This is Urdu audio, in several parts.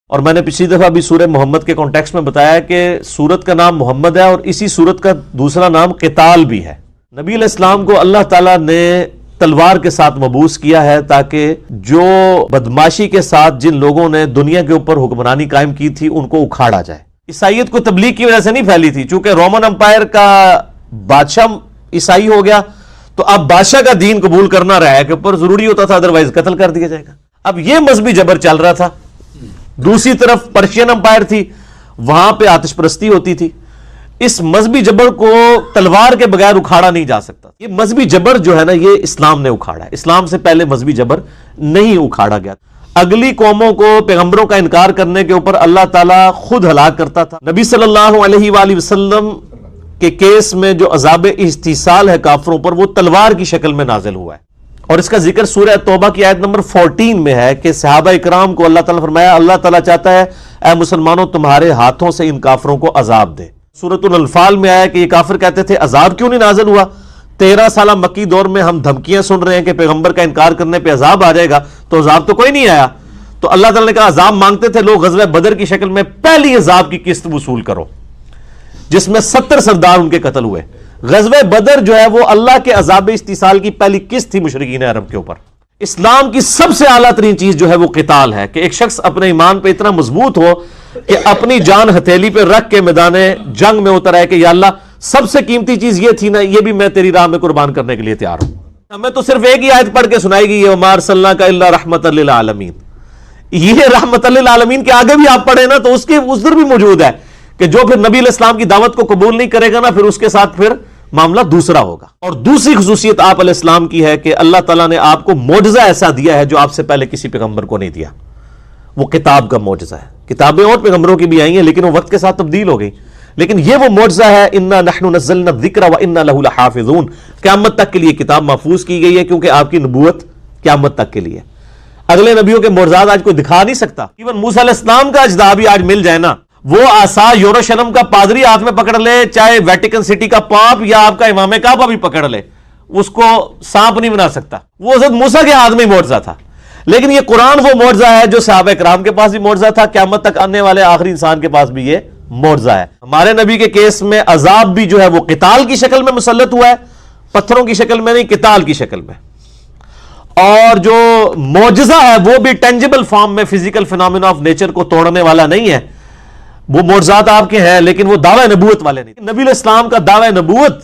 اور میں نے پچھلی دفعہ بھی سورہ محمد کے کانٹیکسٹ میں بتایا کہ سورت کا نام محمد ہے اور اسی سورت کا دوسرا نام قتال بھی ہے۔ نبی علیہ السلام کو اللہ تعالیٰ نے تلوار کے ساتھ مبعوث کیا ہے تاکہ جو بدماشی کے ساتھ جن لوگوں نے دنیا کے اوپر حکمرانی قائم کی تھی ان کو اکھاڑا جائے۔ عیسائیت کو تبلیغ کی وجہ سے نہیں پھیلی تھی، چونکہ رومن امپائر کا بادشاہ عیسائی ہو گیا تو اب بادشاہ کا دین قبول کرنا رعایا کے اوپر ضروری ہوتا تھا، ادروائز قتل کر دیا جائے گا۔ اب یہ مذہبی جبر چل رہا تھا۔ دوسری طرف پرشین امپائر تھی، وہاں پہ آتش پرستی ہوتی تھی۔ اس مذہبی جبر کو تلوار کے بغیر اکھاڑا نہیں جا سکتا۔ یہ مذہبی جبر جو ہے نا، یہ اسلام نے اکھاڑا ہے، اسلام سے پہلے مذہبی جبر نہیں اکھاڑا گیا۔ اگلی قوموں کو پیغمبروں کا انکار کرنے کے اوپر اللہ تعالیٰ خود ہلاک کرتا تھا۔ نبی صلی اللہ علیہ وآلہ وسلم کے کیس میں جو عذاب استحصال ہے کافروں پر، وہ تلوار کی شکل میں نازل ہوا ہے، اور اس کا ذکر سورہ توبہ کی آیت نمبر 14 میں ہے کہ صحابہ اکرام کو اللہ تعالیٰ نے فرمایا اللہ تعالیٰ چاہتا ہے اے مسلمانوں تمہارے ہاتھوں سے ان کافروں کو عذاب دے۔ سورۃ الانفال میں آیا کہ یہ کافر کہتے تھے عذاب کیوں نہیں نازل ہوا؟ 13 سالہ مکی دور میں ہم دھمکیاں سن رہے ہیں کہ پیغمبر کا انکار کرنے پہ عذاب آ جائے گا، تو عذاب تو کوئی نہیں آیا۔ تو اللہ تعالیٰ نے کہا عذاب مانگتے تھے لوگ، غزوہ بدر کی شکل میں پہلی عذاب کی قسط وصول کرو، جس میں 70 سردار ان کے قتل ہوئے۔ غزوہ بدر جو ہے وہ اللہ کے عذاب استحصال کی پہلی قسط تھی مشرکین عرب کے اوپر۔ اسلام کی سب سے اعلیٰ ترین چیز جو ہے وہ قتال ہے، کہ ایک شخص اپنے ایمان پہ اتنا مضبوط ہو کہ اپنی جان ہتھیلی پہ رکھ کے میدان جنگ میں اتر آئے کہ یا اللہ سب سے قیمتی چیز یہ تھی نا، یہ بھی میں تیری راہ میں قربان کرنے کے لیے تیار ہوں۔ ہمیں تو صرف ایک ہی آیت پڑھ کے سنائی گئی ہے وَمَا أَرْسَلْنَاكَ إِلَّا رَحْمَةً لِلْعَالَمِينَ۔ یہ رحمت للعالمین کے آگے بھی آپ پڑھیں نا تو اس کے ادھر بھی موجود ہے کہ جو پھر نبی علیہ السلام کی دعوت کو قبول نہیں کرے گا نا، پھر اس کے ساتھ پھر معاملہ دوسرا ہوگا۔ اور دوسری خصوصیت آپ علیہ السلام کی ہے کہ اللہ تعالیٰ نے آپ کو معجزہ ایسا دیا ہے جو آپ سے پہلے کسی پیغمبر کو نہیں دیا، وہ کتاب کا معجزہ ہے۔ کتابیں اور پیغمبروں کی بھی آئی ہیں لیکن وہ وقت کے ساتھ تبدیل ہو گئی، لیکن یہ وہ معجزہ ہے اِنَّا نَحْنُ نَزَّلْنَا الذِّكْرَ وَإِنَّا لَهُ لَحَافِظُونَ۔ قیامت تک کے لیے کتاب محفوظ کی گئی ہے کیونکہ آپ کی نبوت قیامت تک کے لیے۔ اگلے نبیوں کے معجزات آج کوئی دکھا نہیں سکتا۔ ایون موسیٰ علیہ السلام کا اجزا بھی آج مل جائے نا، وہ عصا یروشلم کا پادری ہاتھ میں پکڑ لے، چاہے ویٹیکن سٹی کا پاپ یا آپ کا امام کعبہ بھی پکڑ لے، اس کو سانپ نہیں بنا سکتا۔ وہ حضرت موسیٰ کے ہاتھ میں ہی معجزہ تھا، لیکن یہ قرآن وہ معجزہ ہے جو صحابہ کرام کے پاس بھی معجزہ تھا، قیامت تک آنے والے آخری انسان کے پاس بھی یہ معجزہ ہے۔ ہمارے نبی کے کیس میں عذاب بھی جو ہے وہ قتال کی شکل میں مسلط ہوا ہے، پتھروں کی شکل میں نہیں، قتال کی شکل میں۔ اور جو معجزہ ہے وہ بھی ٹینجیبل فارم میں، فزیکل فینومینا آف نیچر کو توڑنے والا نہیں ہے۔ وہ معجزات آپ کے ہیں لیکن وہ دعوی نبوت والے نہیں۔ نبی علیہ السلام کا دعوی نبوت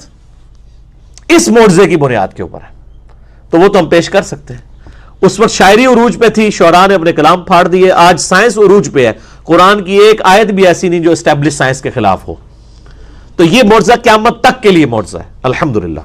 اس معجزے کی بنیاد کے اوپر ہے، تو وہ تو ہم پیش کر سکتے ہیں۔ اس وقت شاعری عروج پہ تھی، شعراء نے اپنے کلام پھاڑ دیے۔ آج سائنس عروج پہ ہے، قرآن کی ایک آیت بھی ایسی نہیں جو اسٹیبلش سائنس کے خلاف ہو۔ تو یہ معجزہ قیامت تک کے لیے معجزہ ہے، الحمدللہ۔